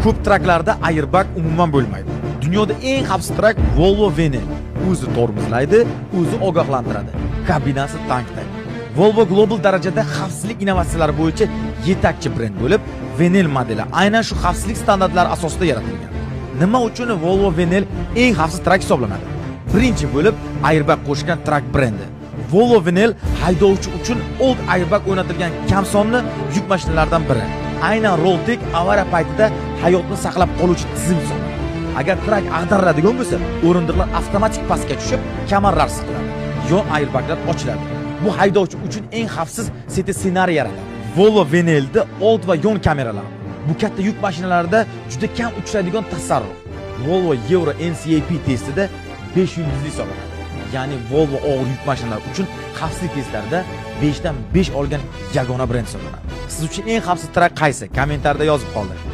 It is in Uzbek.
Ko'p traklarda airbag umuman bo'lmaydi. Dunyoda eng xavfsiz trak Volvo Venel. O'zi tormozlaydi, o'zi ogohlantiradi. Kabinasi tankday. Volvo global darajada xavfsizlik innovatsiyalari bo'yicha yetakchi brend bo'lib, Venel modeli aynan shu xavfsizlik standartlari asosida yaratilgan. Nima uchun Volvo Venel eng xavfsiz trak hisoblanadi? Birinchi bo'lib, airbag qo'shgan trak brendi. Volvo Venel haydovchi uchun old airbag o'rnatilgan kam sonli yuk mashinalaridan biri. Aynan Roltek avariya paytida hayotni saqlab qoluvchi tizim hisoblanadi. Agar trak ag'dariladigan bo'lsa, o'rindiqlar avtomatik pastga tushib, kamarlar siqiladi. Yon airbaglar ochiladi. Bu haydovchi uchun eng xavfsiz ssenariy yaratadi. Volvo Venelda old va yon kameralar. Bu katta yuk mashinalarida juda kam uchraydigan tasarruf. Volvo Euro NCAP testida 5 yulduzli hisoblanadi. Ya'ni Volvo og'ir yuk mashinalar uchun xavfsizlik testlarida 5 dan 5 olgan yagona brend hisoblanadi. Siz uchun eng xavfsiz trak qaysi? Kommentarda yozib qoldiring.